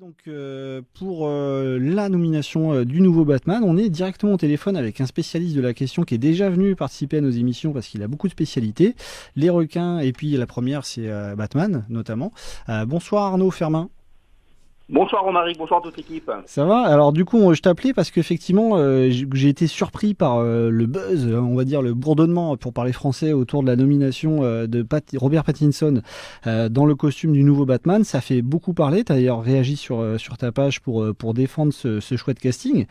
Donc pour la nomination du nouveau Batman, on est directement au téléphone avec un spécialiste de la question qui est déjà venu participer à nos émissions parce qu'il a beaucoup de spécialités, les requins et puis la première c'est Batman notamment. Bonsoir Arnaud Fermin. Bonsoir Romaric, bonsoir toute l'équipe. Ça va? Alors du coup, je t'appelais parce qu'effectivement, j'ai été surpris par le buzz, on va dire le bourdonnement, pour parler français, autour de la nomination de Robert Pattinson dans le costume du nouveau Batman. Ça fait beaucoup parler. Tu as d'ailleurs réagi sur ta page pour défendre ce chouette casting.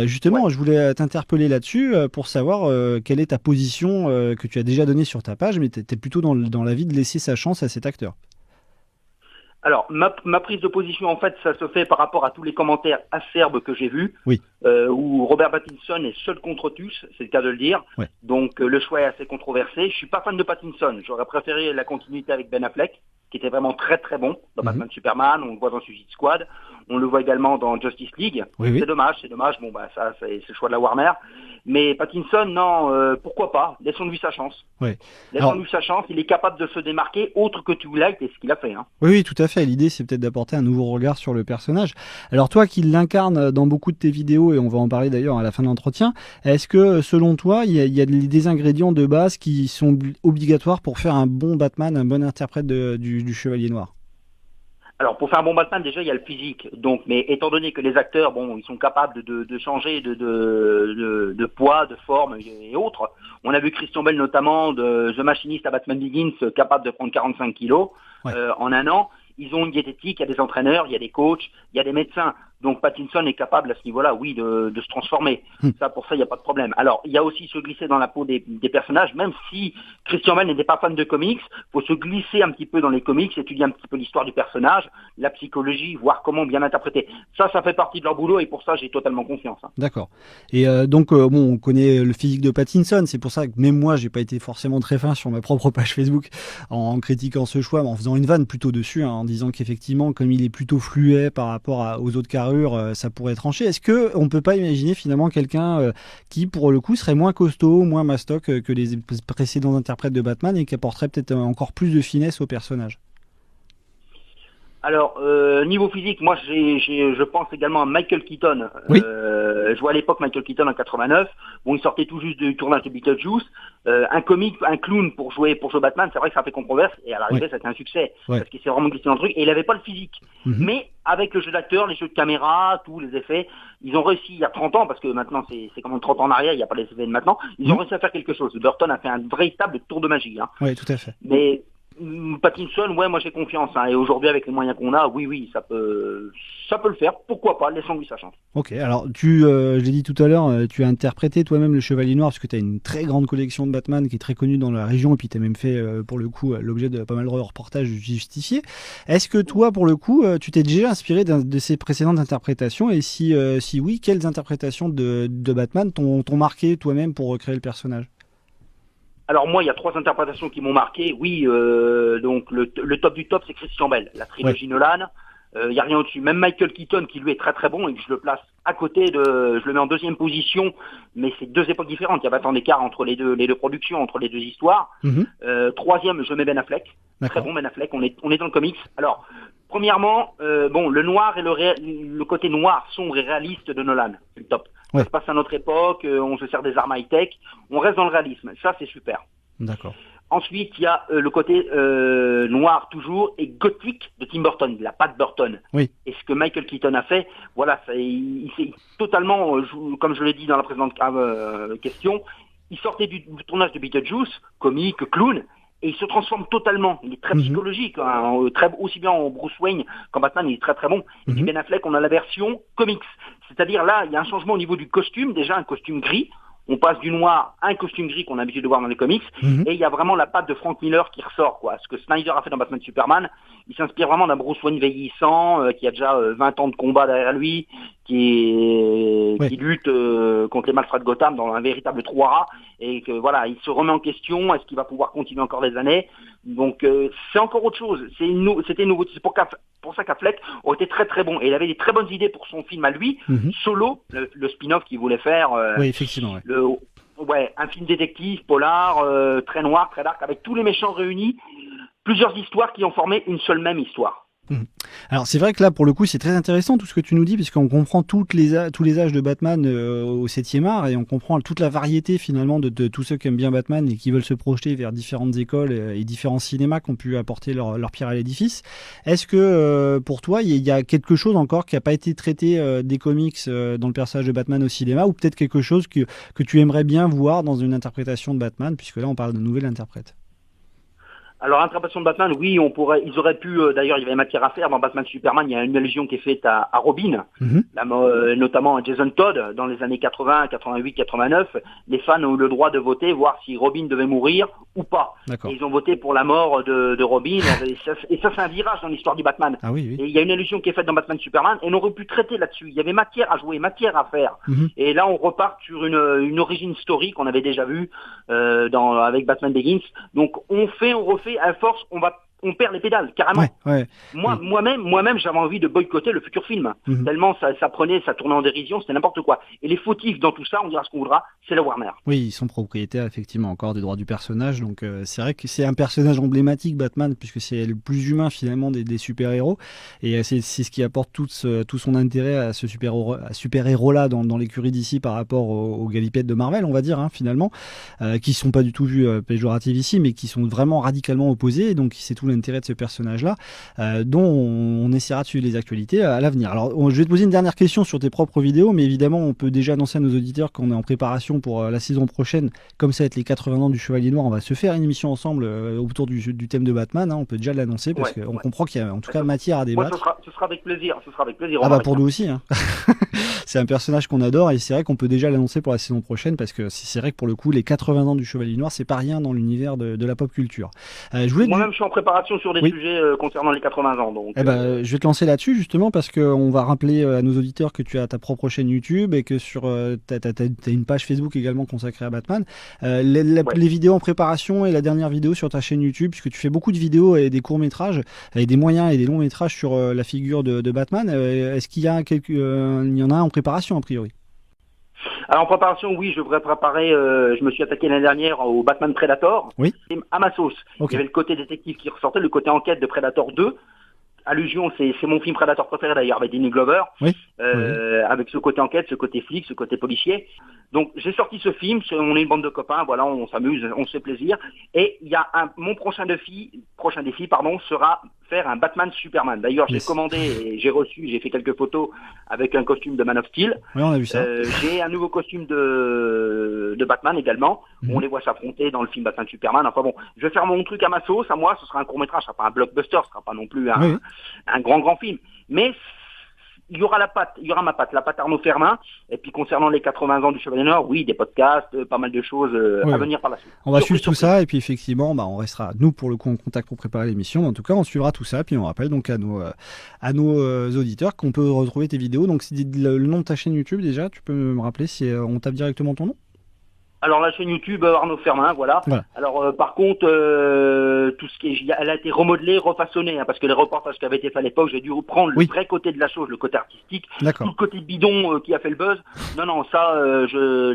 Justement, je voulais t'interpeller là-dessus pour savoir quelle est ta position que tu as déjà donnée sur ta page, mais tu étais plutôt dans l'avis de laisser sa chance à cet acteur. Alors, ma prise de position, en fait, ça se fait par rapport à tous les commentaires acerbes que j'ai vus, où Robert Pattinson est seul contre tous, c'est le cas de le dire. Ouais. Donc, le choix est assez controversé. Je suis pas fan de Pattinson. J'aurais préféré la continuité avec Ben Affleck, qui était vraiment très très bon dans Batman Superman. On le voit dans Suicide Squad. On le voit également dans Justice League. Oui. C'est dommage. Bon, bah, ça, c'est le choix de la Warner. Mais Pattinson, non, pourquoi pas? Laissons-lui sa chance. Oui. Laissons-lui sa chance. Il est capable de se démarquer autre que Twilight et ce qu'il a fait. Hein. Oui, tout à fait. L'idée, c'est peut-être d'apporter un nouveau regard sur le personnage. Alors toi, qui l'incarne dans beaucoup de tes vidéos, et on va en parler d'ailleurs à la fin de l'entretien, est-ce que, selon toi, il y a des ingrédients de base qui sont obligatoires pour faire un bon Batman, un bon interprète du Chevalier Noir? Alors, pour faire un bon Batman, déjà, il y a le physique. Donc, mais étant donné que les acteurs, bon, ils sont capables de changer de poids, de forme et autres. On a vu Christian Bale, notamment, de The Machinist à Batman Begins, capable de prendre 45 kilos en un an. Ils ont une diététique, il y a des entraîneurs, il y a des coachs, il y a des médecins. Donc Pattinson est capable à ce niveau-là, oui, de se transformer. Pour ça, il n'y a pas de problème. Alors, il y a aussi se glisser dans la peau des personnages, même si Christian Bale n'était pas fan de comics, faut se glisser un petit peu dans les comics, étudier un petit peu l'histoire du personnage, la psychologie, voir comment bien interpréter. Ça fait partie de leur boulot et pour ça, j'ai totalement confiance. Hein. D'accord. Et donc, on connaît le physique de Pattinson, c'est pour ça que même moi, j'ai pas été forcément très fin sur ma propre page Facebook en critiquant ce choix, mais en faisant une vanne plutôt dessus, en disant qu'effectivement, comme il est plutôt fluet par rapport aux autres carrures, ça pourrait trancher. Est-ce qu'on ne peut pas imaginer finalement quelqu'un qui, pour le coup, serait moins costaud, moins mastoc que les précédents interprètes de Batman et qui apporterait peut-être encore plus de finesse au personnage? Alors, niveau physique, moi, je pense également à Michael Keaton. Oui. Je vois à l'époque Michael Keaton en 89. Bon, il sortait tout juste du tournage de Beetlejuice. Un clown pour jouer Batman, c'est vrai que ça fait controverse. Et à l'arrivée, ça a été un succès. Parce qu'il s'est vraiment glissé dans le truc. Et il n'avait pas le physique. Mais avec le jeu d'acteur, les jeux de caméra, tous les effets, ils ont réussi il y a 30 ans, parce que maintenant, c'est quand même 30 ans en arrière, il n'y a pas les effets de maintenant. Ils ont réussi à faire quelque chose. Burton a fait un véritable tour de magie. Hein. Oui, tout à fait. Mais Pattinson, moi j'ai confiance. Hein, et aujourd'hui, avec les moyens qu'on a, oui, ça peut le faire. Pourquoi pas? Laissons-lui sa chance. Ok, alors je l'ai dit tout à l'heure, tu as interprété toi-même le Chevalier Noir parce que tu as une très grande collection de Batman qui est très connue dans la région et puis tu as même fait pour le coup l'objet de pas mal de reportages justifiés. Est-ce que toi, pour le coup, tu t'es déjà inspiré de ces précédentes interprétations et si oui, quelles interprétations de Batman t'ont marqué toi-même pour recréer le personnage? Alors moi, il y a 3 interprétations qui m'ont marqué. Oui, donc le top du top, c'est Christian Bale, la trilogie Nolan. Il n'y a rien au-dessus. Même Michael Keaton, qui lui est très très bon, et que je le place à côté je le mets en deuxième position, mais c'est 2 époques différentes. Il y a pas tant d'écart entre les deux productions, entre les 2 histoires. Troisième, je mets Ben Affleck. Très bon Ben Affleck. On est dans le comics. Alors, premièrement, le noir et le côté noir, sombre et réaliste de Nolan, c'est le top. Ça se passe à notre époque, on se sert des armes high-tech, on reste dans le réalisme. Ça, c'est super. D'accord. Ensuite, il y a le côté noir toujours et gothique de Tim Burton, de la patte Burton. Oui. Et ce que Michael Keaton a fait, voilà, il s'est totalement, comme je l'ai dit dans la précédente question, il sortait du tournage de Beetlejuice, comique, clown, et il se transforme totalement. Il est très psychologique, hein, aussi bien en Bruce Wayne qu'en Batman, il est très très bon. Et puis Ben Affleck, on a la version comics. C'est-à-dire là, il y a un changement au niveau du costume, déjà un costume gris. On passe du noir à un costume gris qu'on a l'habitude de voir dans les comics, et il y a vraiment la patte de Frank Miller qui ressort, quoi. Ce que Snyder a fait dans Batman Superman, il s'inspire vraiment d'un Bruce Wayne vieillissant, qui a déjà 20 ans de combat derrière lui, qui lutte contre les malfrats de Gotham dans un véritable trou à rats, et que voilà, il se remet en question, est-ce qu'il va pouvoir continuer encore des années? Donc c'est encore autre chose, c'était nouveau, c'est pour ça qu'Affleck aurait été très très bon, et il avait des très bonnes idées pour son film à lui, Solo, le spin-off qu'il voulait faire. Oui, effectivement. Un film détective, polar, très noir, très dark, avec tous les méchants réunis, plusieurs histoires qui ont formé une seule même histoire. Mmh. Alors c'est vrai que là pour le coup c'est très intéressant tout ce que tu nous dis puisqu'on comprend tous les âges de Batman au 7e art et on comprend toute la variété finalement de tous ceux qui aiment bien Batman et qui veulent se projeter vers différentes écoles et différents cinémas qui ont pu apporter leur pierre à l'édifice. Est-ce que pour toi il y a quelque chose encore qui n'a pas été traité des comics dans le personnage de Batman au cinéma ou peut-être quelque chose que tu aimerais bien voir dans une interprétation de Batman puisque là on parle de nouvel interprète? Alors, interprétation de Batman, oui, ils auraient pu, d'ailleurs, il y avait matière à faire dans Batman Superman, il y a une allusion qui est faite à Robin, notamment à Jason Todd, dans les années 80, 88, 89. Les fans ont eu le droit de voter, voir si Robin devait mourir ou pas. Et ils ont voté pour la mort de Robin, et ça c'est un virage dans l'histoire du Batman. Ah oui, oui. Et il y a une allusion qui est faite dans Batman Superman, et on aurait pu traiter là-dessus. Il y avait matière à jouer, matière à faire. Et là, on repart sur une origin story qu'on avait déjà vue avec Batman Begins. Donc, on refait, à force, on perd les pédales, carrément. Moi-même, j'avais envie de boycotter le futur film. Tellement ça tournait en dérision, c'était n'importe quoi. Et les fautifs dans tout ça, on dira ce qu'on voudra, c'est la Warner. Oui, ils sont propriétaires, effectivement, encore des droits du personnage. Donc, c'est vrai que c'est un personnage emblématique, Batman, puisque c'est le plus humain, finalement, des super-héros. Et c'est ce qui apporte tout son intérêt à ce super-héros-là dans l'écurie d'ici par rapport aux galipettes de Marvel, on va dire, hein, finalement, qui sont pas du tout vus péjoratifs ici, mais qui sont vraiment radicalement opposés. Et donc, c'est tout l'intérêt de ce personnage-là, dont on essaiera de suivre les actualités à l'avenir. Alors, je vais te poser une dernière question sur tes propres vidéos, mais évidemment, on peut déjà annoncer à nos auditeurs qu'on est en préparation pour la saison prochaine. Comme ça va être les 80 ans du Chevalier Noir, on va se faire une émission ensemble autour du thème de Batman. Hein, on peut déjà l'annoncer parce qu'on comprend qu'il y a en tout cas matière à débattre. Moi, ce sera avec plaisir. Ah bah pour nous aussi. Hein. C'est un personnage qu'on adore et c'est vrai qu'on peut déjà l'annoncer pour la saison prochaine parce que c'est vrai que pour le coup, les 80 ans du Chevalier Noir, c'est pas rien dans l'univers de la pop culture. Moi-même, je suis en préparation sur des sujets concernant les 80 ans. Donc, je vais te lancer là-dessus justement parce qu'on va rappeler à nos auditeurs que tu as ta propre chaîne YouTube et que sur t'as une page Facebook également consacrée à Batman. Les vidéos en préparation et la dernière vidéo sur ta chaîne YouTube, puisque tu fais beaucoup de vidéos et des courts-métrages et des moyens et des longs-métrages sur la figure de Batman. Est-ce qu'il y a il y en a un en préparation a priori? Alors en préparation, oui, je devrais préparer, je me suis attaqué l'année dernière au Batman Predator, à ma sauce. Il y avait le côté détective qui ressortait, le côté enquête de Predator 2. Allusion, c'est mon film Predator préféré d'ailleurs, avec Danny Glover, avec ce côté enquête, ce côté flic, ce côté policier. Donc j'ai sorti ce film, on est une bande de copains, voilà, on s'amuse, on se fait plaisir. Et il y a mon prochain défi, sera faire un Batman Superman. D'ailleurs, j'ai commandé et j'ai fait quelques photos avec un costume de Man of Steel. Oui, on a vu ça. J'ai un nouveau costume de Batman également. On les voit s'affronter dans le film Batman Superman. Enfin bon, je vais faire mon truc à ma sauce, à moi, ce sera un court-métrage, ce sera pas un blockbuster, ce sera pas non plus un grand film. Mais il y aura ma patte, la patte Arnaud Fermin. Et puis concernant les 80 ans du Chevalier Noir, oui, des podcasts, pas mal de choses à venir par la suite. On va suivre tout ça et puis effectivement, on restera nous pour le coup en contact pour préparer l'émission. En tout cas, on suivra tout ça. Puis on rappelle donc à nos auditeurs qu'on peut retrouver tes vidéos. Donc c'est le nom de ta chaîne YouTube déjà. Tu peux me rappeler si on tape directement ton nom? Alors la chaîne YouTube Arnaud Fermin, voilà. Alors par contre, tout ce qui elle a été remodelée, refaçonnée, hein, parce que les reportages qui avaient été faits à l'époque, j'ai dû reprendre le vrai côté de la chose, le côté artistique, tout le côté bidon qui a fait le buzz. Non, ça,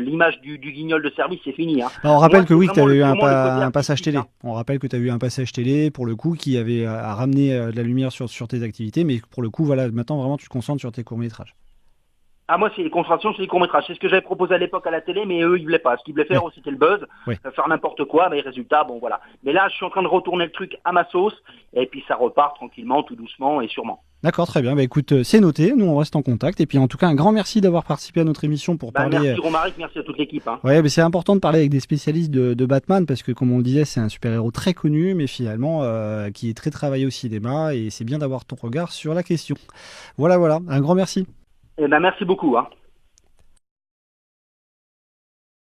l'image du guignol de service, c'est fini. Hein. On rappelle que tu as eu un passage télé. On rappelle que tu as eu un passage télé pour le coup qui avait à ramener de la lumière sur tes activités, mais pour le coup, voilà, maintenant vraiment tu te concentres sur tes courts-métrages. Ah, moi, c'est les concentrations sur les courts-métrages. C'est ce que j'avais proposé à l'époque à la télé, mais eux, ils voulaient pas. Ce qu'ils voulaient faire, c'était le buzz, faire n'importe quoi, mais résultat, bon, voilà. Mais là, je suis en train de retourner le truc à ma sauce, et puis ça repart tranquillement, tout doucement et sûrement. D'accord, très bien. Écoute, c'est noté. Nous, on reste en contact. Et puis, en tout cas, un grand merci d'avoir participé à notre émission pour parler. Merci Romaric, merci à toute l'équipe. Hein. Ouais, mais c'est important de parler avec des spécialistes de Batman parce que, comme on le disait, c'est un super-héros très connu, mais finalement, qui est très travaillé au cinéma. Et c'est bien d'avoir ton regard sur la question. Voilà. Un grand merci. Merci beaucoup. Hein.